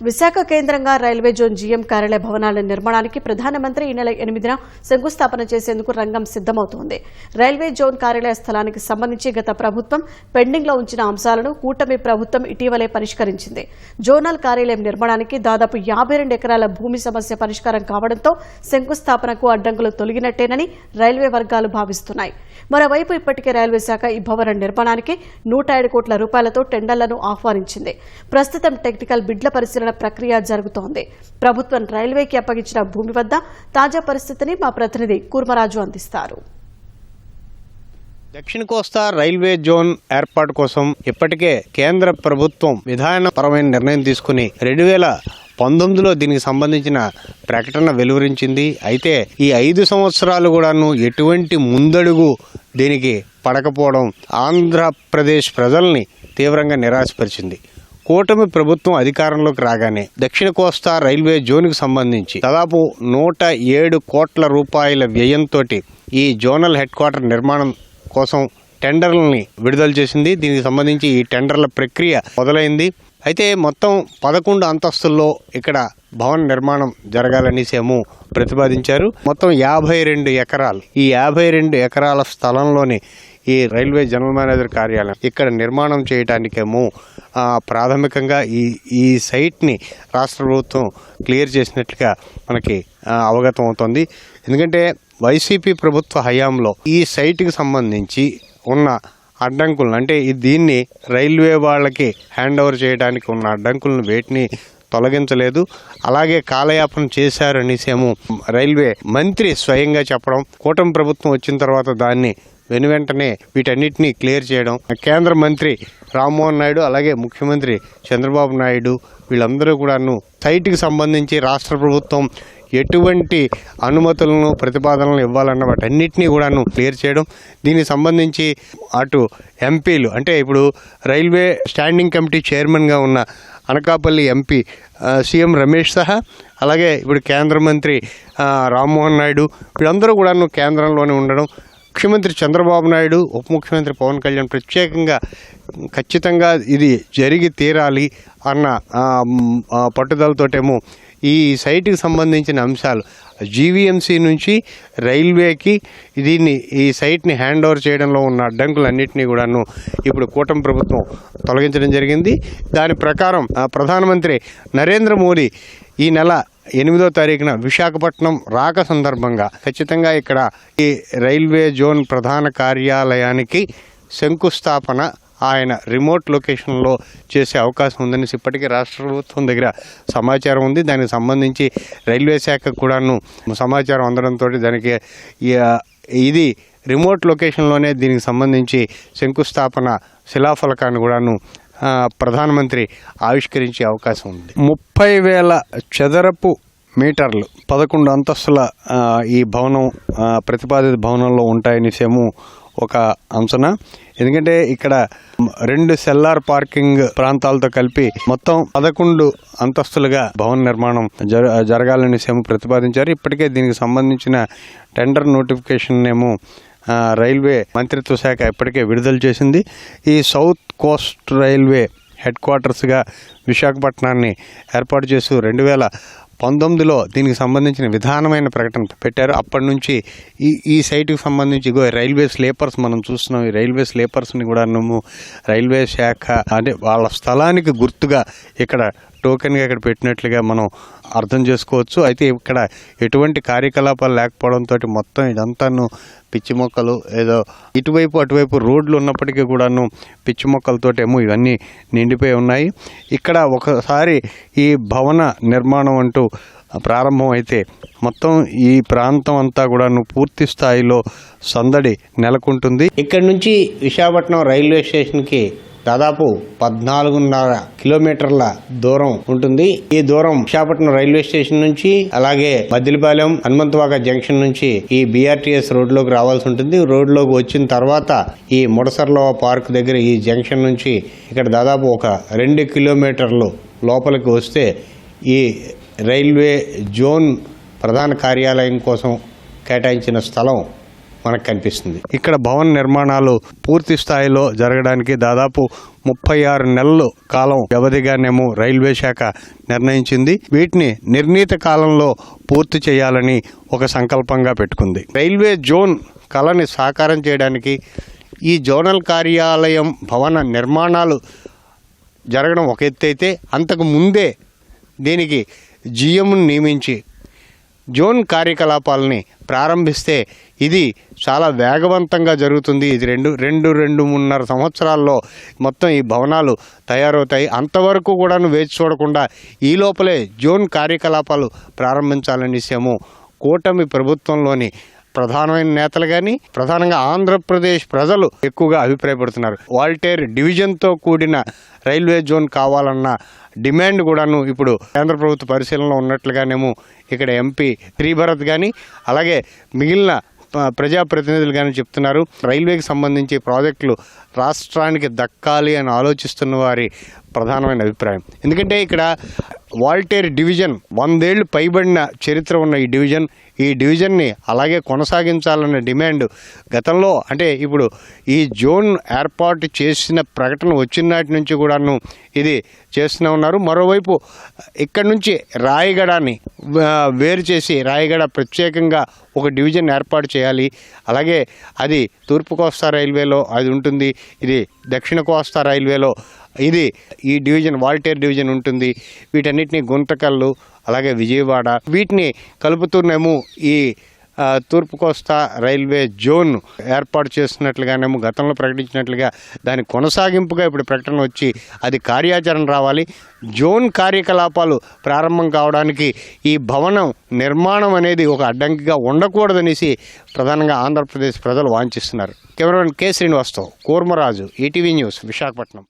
విశాఖ కేంద్రంగా railway zone GM కార్యాలయ భవనాల నిర్మాణానికి ప్రధానమంత్రి ఈ నెల 8న శంకుస్థాపన చేసేందుకు రంగం సిద్దమవుతోంది. రైల్వే జోన్ కార్యాలయ స్థలానికి సంబంధించి గత ప్రభుత్వం పెండింగ్లో ఉంచిన అంశాలను కూటమి ప్రభుత్వం ఇటీవలే పరిష్కరించింది. జోనల్ కార్యాలయం నిర్మాణానికి దాదాపు 52 ఎకరాల భూమి సమస్య పరిష్కారం కావడంతో శంకుస్థాపనకు అడ్డంకులు తొలగినట్టేనని రైల్వే వర్గాలు భావిస్తున్నాయి. మరోవైపు ఇప్పటికే రైల్వే శాఖ ఈ భవన నిర్మాణానికి 107 కోట్ల రూపాయలతో టెండర్లను ఆహ్వానించింది. ప్రస్తుతం టెక్నికల్ బిడ్ల పరిశీలన ప్రక్రియ జరుగుతోంది. ప్రభుత్వం రైల్వేకి అప్పగించిన భూమి వద్ద తాజా పరిస్థితిని మా ప్రతినిధి కూర్మరాజు అందిస్తారు. దక్షిణ కోస్తా రైల్వే జోన్ ఏర్పాటు కోసం ఇప్పటికే కేంద్ర ప్రభుత్వం విధానపరమైన నిర్ణయం తీసుకుని 2019లో దీనికి సంబంధించిన ప్రకటన వెలువరించింది. అయితే ఈ 5 సంవత్సరాలు కూడాను ఎటువంటి ముందడుగు దీనికి పడకపోవడం ఆంధ్రప్రదేశ్ ప్రజల్ని తీవ్రంగా నిరాశపరిచింది. కూటమి ప్రభుత్వం అధికారంలోకి రాగానే దక్షిణ కోస్తా రైల్వే జోన్కి సంబంధించి దాదాపు 107 కోట్ల రూపాయల వ్యయంతో ఈ జోనల్ హెడ్ క్వార్టర్ నిర్మాణం కోసం టెండర్లని విడుదల చేసింది. దీనికి సంబంధించి ఈ టెండర్ల ప్రక్రియ మొదలైంది. అయితే మొత్తం 11 అంతస్తుల్లో ఇక్కడ భవన నిర్మాణం జరగాలనేసేమో ప్రతిపాదించారు. మొత్తం 52 ఎకరాలు. ఈ 52 ఎకరాల స్థలంలోని ఈ రైల్వే జనరల్ మేనేజర్ కార్యాలయం ఇక్కడ నిర్మాణం చేయడానికేమో ప్రాథమికంగా ఈ సైట్ని రాష్ట్ర ప్రభుత్వం క్లియర్ చేసినట్లుగా మనకి అవగతం అవుతుంది. ఎందుకంటే వైసీపీ ప్రభుత్వ హయాంలో ఈ సైట్కి సంబంధించి ఉన్న అడ్డంకులను, అంటే దీన్ని రైల్వే వాళ్ళకి హ్యాండ్ ఓవర్ చేయడానికి ఉన్న అడ్డంకులను వేటిని తొలగించలేదు. అలాగే కాలయాపన చేశారనేసేమో రైల్వే మంత్రి స్వయంగా చెప్పడం, కూటమి ప్రభుత్వం వచ్చిన తర్వాత దాన్ని వెనువెంటనే వీటన్నిటినీ క్లియర్ చేయడం, కేంద్ర మంత్రి రామ్మోహన్ నాయుడు అలాగే ముఖ్యమంత్రి చంద్రబాబు నాయుడు వీళ్ళందరూ కూడాను సైట్కి సంబంధించి రాష్ట్ర ప్రభుత్వం ఎటువంటి అనుమతులను ప్రతిపాదనలు ఇవ్వాలన్న వాటన్నిటినీ కూడాను క్లియర్ చేయడం. దీనికి సంబంధించి అటు ఎంపీలు, అంటే ఇప్పుడు రైల్వే స్టాండింగ్ కమిటీ చైర్మన్గా ఉన్న అనకాపల్లి ఎంపీ సీఎం రమేష్ సహా అలాగే ఇప్పుడు కేంద్ర మంత్రి రామ్మోహన్ నాయుడు వీళ్ళందరూ కూడాను కేంద్రంలోనే ఉండడం, ముఖ్యమంత్రి చంద్రబాబు నాయుడు ఉప ముఖ్యమంత్రి పవన్ కళ్యాణ్ ప్రత్యేకంగా ఖచ్చితంగా ఇది జరిగి తీరాలి అన్న పట్టుదలతోటేమో ఈ సైట్కి సంబంధించిన అంశాలు జీవీఎంసీ నుంచి రైల్వేకి ఈ సైట్ని హ్యాండ్ ఓవర్ చేయడంలో ఉన్న అడ్డంకులన్నింటినీ కూడాను ఇప్పుడు కూటమి ప్రభుత్వం తొలగించడం జరిగింది. దాని ప్రకారం ప్రధానమంత్రి నరేంద్ర మోదీ ఈ నెల 8వ తారీఖున విశాఖపట్నం రాక సందర్భంగా ఖచ్చితంగా ఇక్కడ ఈ రైల్వే జోన్ ప్రధాన కార్యాలయానికి శంకుస్థాపన ఆయన రిమోట్ లొకేషన్లో చేసే అవకాశం ఉందని ఇప్పటికీ రాష్ట్ర ప్రభుత్వం దగ్గర సమాచారం ఉంది. దానికి సంబంధించి రైల్వే శాఖకు కూడాను సమాచారం అందడంతో దానికి ఇది రిమోట్ లొకేషన్లోనే దీనికి సంబంధించి శంకుస్థాపన శిలాఫలకాన్ని కూడాను ప్రధానమంత్రి ఆవిష్కరించే అవకాశం ఉంది. 30,000 చదరపు మీటర్లు 11 అంతస్తుల ఈ భవనం ప్రతిపాదిత భవనంలో ఉంటాయనిసేమో ఒక అంచనా. ఎందుకంటే ఇక్కడ 2 సెల్లార్ పార్కింగ్ ప్రాంతాలతో కలిపి మొత్తం 11 అంతస్తులుగా భవన నిర్మాణం జరగాలనేసేమో ప్రతిపాదించారు. ఇప్పటికే దీనికి సంబంధించిన టెండర్ నోటిఫికేషన్ ఏమో రైల్వే మంత్రిత్వ శాఖ ఇప్పటికే విడుదల చేసింది. ఈ సౌత్ కోస్ట్ రైల్వే హెడ్ క్వార్టర్స్గా విశాఖపట్నాన్ని ఏర్పాటు చేస్తూ 2019లో దీనికి సంబంధించిన విధానమైన ప్రకటన పెట్టారు. అప్పటి నుంచి ఈ సైట్కి సంబంధించి రైల్వే స్లీపర్స్ మనం చూస్తున్నాం. ఈ రైల్వే స్లీపర్స్ని కూడా రైల్వే శాఖ అంటే వాళ్ళ స్థలానికి గుర్తుగా ఇక్కడ టోకెన్గా ఇక్కడ పెట్టినట్లుగా మనం అర్థం చేసుకోవచ్చు. అయితే ఇక్కడ ఎటువంటి కార్యకలాపాలు లేకపోవడంతో మొత్తం ఇదంతాను పిచ్చి మొక్కలు, ఏదో ఇటువైపు అటువైపు రోడ్లు ఉన్నప్పటికీ కూడాను పిచ్చి మొక్కలతోటేమో ఇవన్నీ నిండిపోయి ఉన్నాయి. ఇక్కడ ఒకసారి ఈ భవన నిర్మాణం అంటూ ప్రారంభం అయితే మొత్తం ఈ ప్రాంతం అంతా కూడాను పూర్తి స్థాయిలో సందడి నెలకొంటుంది. ఇక్కడ నుంచి విశాఖపట్నం రైల్వే స్టేషన్కి దాదాపు 14.5 కిలోమీటర్ల దూరం ఉంటుంది. ఈ దూరం విశాఖపట్నం రైల్వే స్టేషన్ నుంచి అలాగే మద్దిలపాలెం హనుమంతవాక జంక్షన్ నుంచి ఈ బీఆర్టీఎస్ రోడ్లోకి రావాల్సి ఉంటుంది. రోడ్లోకి వచ్చిన తర్వాత ఈ ముడసర్ల పార్క్ దగ్గర ఈ జంక్షన్ నుంచి ఇక్కడ దాదాపు ఒక 2 కిలోమీటర్లు లోపలికి వస్తే ఈ రైల్వే జోన్ ప్రధాన కార్యాలయం కోసం కేటాయించిన స్థలం మనకు కనిపిస్తుంది. ఇక్కడ భవన నిర్మాణాలు పూర్తి స్థాయిలో జరగడానికి దాదాపు 36 నెలలు కాలం వ్యవధిగానేమో రైల్వే శాఖ నిర్ణయించింది. వీటిని నిర్ణీత కాలంలో పూర్తి చేయాలని ఒక సంకల్పంగా పెట్టుకుంది. రైల్వే జోన్ కళని సాకారం చేయడానికి ఈ జోనల్ కార్యాలయం భవన నిర్మాణాలు జరగడం ఒక ఎత్తు అయితే, అంతకు ముందే దీనికి జీఎంను నియమించి జోన్ కార్యకలాపాలని ప్రారంభిస్తే ఇది చాలా వేగవంతంగా జరుగుతుంది. ఇది 2.5 సంవత్సరాల్లో మొత్తం ఈ భవనాలు తయారవుతాయి. అంతవరకు కూడా వేచి చూడకుండా ఈ లోపలే జోన్ కార్యకలాపాలు ప్రారంభించాలనేసేమో కూటమి ప్రభుత్వంలోని ప్రధానమైన నేతలు కానీ ప్రధానంగా ఆంధ్రప్రదేశ్ ప్రజలు ఎక్కువగా అభిప్రాయపడుతున్నారు. వాల్టేర్ డివిజన్తో కూడిన రైల్వే జోన్ కావాలన్న డిమాండ్ కూడాను ఇప్పుడు కేంద్ర ప్రభుత్వ పరిశీలనలో ఉన్నట్లుగానేమో ఇక్కడ ఎంపీ శ్రీభరత్ కానీ అలాగే మిగిలిన ప్రజాప్రతినిధులు కానీ చెప్తున్నారు. రైల్వేకి సంబంధించి ప్రాజెక్టులు రాష్ట్రానికి దక్కాలి అని ఆలోచిస్తున్న వారి ప్రధానమైన అభిప్రాయం. ఎందుకంటే ఇక్కడ వాల్టేర్ డివిజన్ 100 ఏళ్ళు పైబడిన చరిత్ర ఉన్న ఈ డివిజన్ని అలాగే కొనసాగించాలన్న డిమాండ్ గతంలో, అంటే ఇప్పుడు ఈ జోన్ ఏర్పాటు చేసిన ప్రకటన వచ్చిన నాటి నుంచి కూడాను ఇది చేస్తూనే ఉన్నారు. మరోవైపు ఇక్కడ నుంచి రాయగడాన్ని వేరు చేసి రాయగడ ప్రత్యేకంగా ఒక డివిజన్ ఏర్పాటు చేయాలి. అలాగే అది తూర్పు కోస్తా రైల్వేలో అది ఉంటుంది, ఇది దక్షిణ కోస్తా రైల్వేలో ఈ డివిజన్ వాల్టేర్ డివిజన్ ఉంటుంది. వీటన్నిటిని గుంతకల్లు అలాగే విజయవాడ వీటిని కలుపుతూనేమో ఈ తూర్పు కోస్తా రైల్వే జోన్ ఏర్పాటు చేస్తున్నట్లుగానేమో గతంలో ప్రకటించినట్లుగా దాని కొనసాగింపుగా ఇప్పుడు ప్రకటన వచ్చి అది కార్యాచరణ రావాలి. జోన్ కార్యకలాపాలు ప్రారంభం కావడానికి ఈ భవనం నిర్మాణం అనేది ఒక అడ్డంకిగా ఉండకూడదనేసి ప్రధానంగా ఆంధ్రప్రదేశ్ ప్రజలు వాంఛిస్తున్నారు. Cameraman K శ్రీనివాస్తో Kurmaraju, ETV news, Visakhapatnam.